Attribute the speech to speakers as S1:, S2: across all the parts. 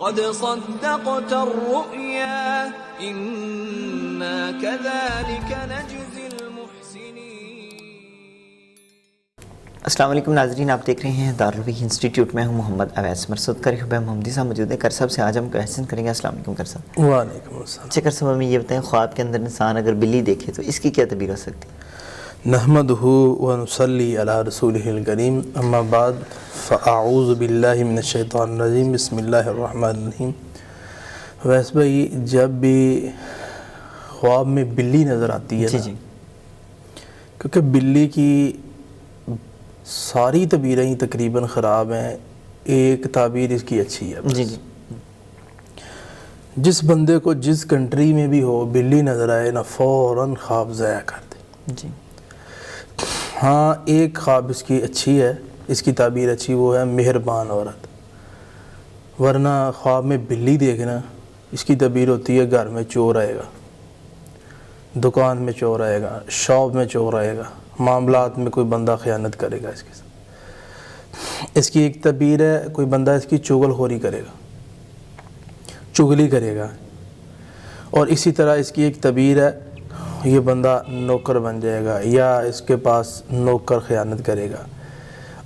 S1: قد صدقت الرؤيا إنا كذلك نجزي المحسنين.
S2: السلام علیکم ناظرین، آپ دیکھ رہے ہیں دارالوحی انسٹیٹیوٹ. میں ہوں محمد اویس مرسود. کر حبیب محمدی صاحب موجود ہیں. کر صاحب سے آج ہم کویسچن کریں گے. السلام علیکم کر صاحب.
S3: وعلیکم السلام.
S2: اچھا کر صاحب، ہمیں یہ بتائیں، خواب کے اندر انسان اگر بلی دیکھے تو اس کی کیا تعبیر ہو سکتی ہے؟
S3: نحمدہ ونصلی علی رسولہ الکریم، اما بعد فاعوذ باللہ من الشیطان الرجیم، بسم اللہ الرحمن الرحیم. ویس بھائی، جب بھی خواب میں بلی نظر آتی ہے
S2: جی
S3: کیونکہ بلی کی ساری تعبیریں تقریباً خراب ہیں، ایک تعبیر اس کی اچھی ہے.
S2: جی
S3: جس بندے کو جس کنٹری میں بھی ہو بلی نظر آئے نا، فوراً خواب ضائع کر دے.
S2: جی
S3: ہاں، ایک خواب اس کی اچھی ہے، اس کی تعبیر اچھی، وہ ہے مہربان عورت. ورنہ خواب میں بلی دیکھنا، اس کی تعبیر ہوتی ہے گھر میں چور آئے گا، دکان میں چور آئے گا، شاپ میں چور آئے گا، معاملات میں کوئی بندہ خیانت کرے گا اس کے ساتھ. اس کی ایک تعبیر ہے کوئی بندہ اس کی چغل خوری کرے گا، چغلی کرے گا. اور اسی طرح اس کی ایک تعبیر ہے یہ بندہ نوکر بن جائے گا یا اس کے پاس نوکر خیانت کرے گا.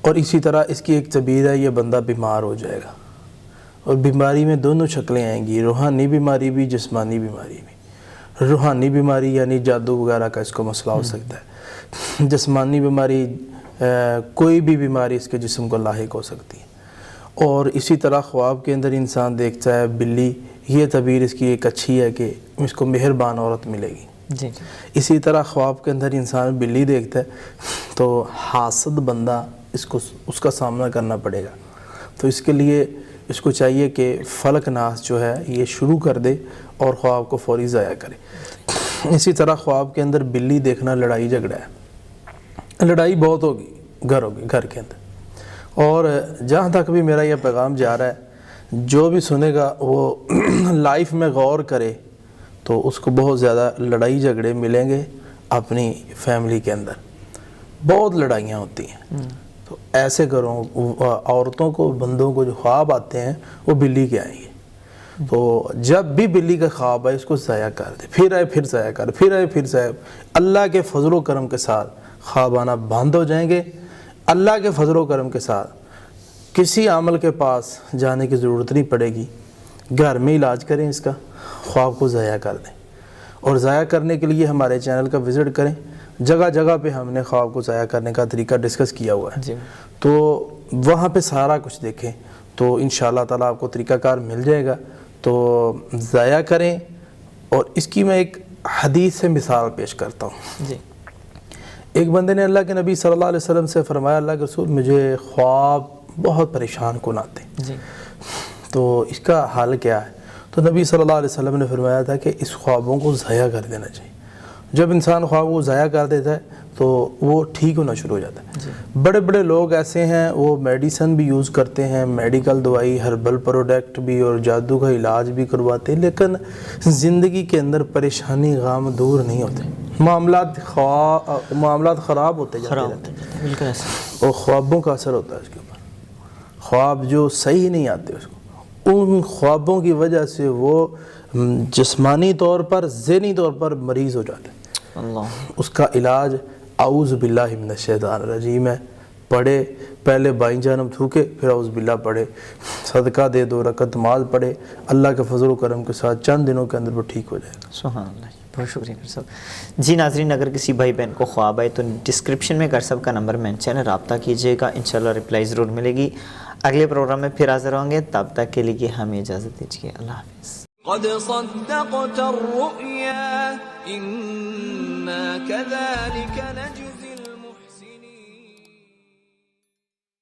S3: اور اسی طرح اس کی ایک تعبیر ہے یہ بندہ بیمار ہو جائے گا. اور بیماری میں دونوں شکلیں آئیں گی، روحانی بیماری بھی، جسمانی بیماری بھی. روحانی بیماری یعنی جادو وغیرہ کا اس کو مسئلہ ہو سکتا ہے. جسمانی بیماری کوئی بھی بیماری اس کے جسم کو لاحق ہو سکتی ہے. اور اسی طرح خواب کے اندر انسان دیکھتا ہے بلی، یہ تعبیر اس کی ایک اچھی ہے کہ اس کو مہربان عورت ملے گی.
S2: جی
S3: اسی طرح خواب کے اندر انسان بلی دیکھتا ہے تو حاسد بندہ اس کا سامنا کرنا پڑے گا. تو اس کے لیے اس کو چاہیے کہ فلک ناس جو ہے یہ شروع کر دے اور خواب کو فوری ضائع کرے. اسی طرح خواب کے اندر بلی دیکھنا لڑائی جھگڑا ہے، لڑائی بہت ہوگی گھر کے اندر. اور جہاں تک بھی میرا یہ پیغام جا رہا ہے، جو بھی سنے گا وہ لائف میں غور کرے تو اس کو بہت زیادہ لڑائی جھگڑے ملیں گے. اپنی فیملی کے اندر بہت لڑائیاں ہوتی ہیں. تو ایسے گھروں عورتوں کو، بندوں کو جو خواب آتے ہیں وہ بلی کے آئیں گے. تو جب بھی بلی کا خواب آئے اس کو ضائع کر دے، پھر آئے پھر ضائع کر، پھر آئے پھر ضائع. اللہ کے فضل و کرم کے ساتھ خواب آنا بند ہو جائیں گے. اللہ کے فضل و کرم کے ساتھ کسی عمل کے پاس جانے کی ضرورت نہیں پڑے گی. گھر میں علاج کریں اس کا، خواب کو ضائع کر دیں. اور ضائع کرنے کے لیے ہمارے چینل کا وزٹ کریں. جگہ جگہ پہ ہم نے خواب کو ضائع کرنے کا طریقہ ڈسکس کیا ہوا ہے.
S2: جی
S3: تو وہاں پہ سارا کچھ دیکھیں تو انشاءاللہ تعالیٰ آپ کو طریقہ کار مل جائے گا. تو ضائع کریں. اور اس کی میں ایک حدیث سے مثال پیش کرتا ہوں.
S2: جی
S3: ایک بندے نے اللہ کے نبی صلی اللہ علیہ وسلم سے فرمایا، اللہ کے رسول مجھے خواب بہت پریشان کن آتے ہیں،
S2: جی
S3: تو اس کا حل کیا ہے؟ تو نبی صلی اللہ علیہ وسلم نے فرمایا تھا کہ اس خوابوں کو ضائع کر دینا چاہیے. جب انسان خواب کو ضائع کر دیتا ہے تو وہ ٹھیک ہونا شروع ہو جاتا ہے. بڑے بڑے لوگ ایسے ہیں وہ میڈیسن بھی یوز کرتے ہیں، میڈیکل دوائی، ہربل پروڈکٹ بھی اور جادو کا علاج بھی کرواتے ہیں، لیکن زندگی کے اندر پریشانی غم دور نہیں ہوتے. معاملات خراب ہوتے جاتے ہیں.
S2: بالکل ایسا.
S3: اور خوابوں کا اثر ہوتا ہے اس کے اوپر. خواب جو صحیح نہیں آتے اس کو، ان خوابوں کی وجہ سے وہ جسمانی طور پر، ذہنی طور پر مریض ہو جاتے ہیں. اس کا علاج اعوذ باللہ من الشیطان الرجیم ہے. پڑھے، پہلے بائیں جانب تھوکے، پھر اعوذ باللہ پڑھے، صدقہ دے، 2 رکعت نماز پڑھے. اللہ کے فضل و کرم کے ساتھ چند دنوں کے اندر وہ ٹھیک ہو جائے گا.
S2: سبحان اللہ. بہت شکریہ کر صاحب. جی ناظرین، اگر کسی بھائی بہن کو خواب آئے تو ڈسکرپشن میں کر صاحب کا نمبر مینشن ہے، رابطہ کیجیے گا، انشاءاللہ رپلائی ضرور ملے گی. اگلے پروگرام میں پھر حاضر ہوں گے، تب تک کے لیے ہمیں اجازت دیجیے. اللہ حافظ.
S1: قد صدقت الرؤيا إنا كذلك نجزي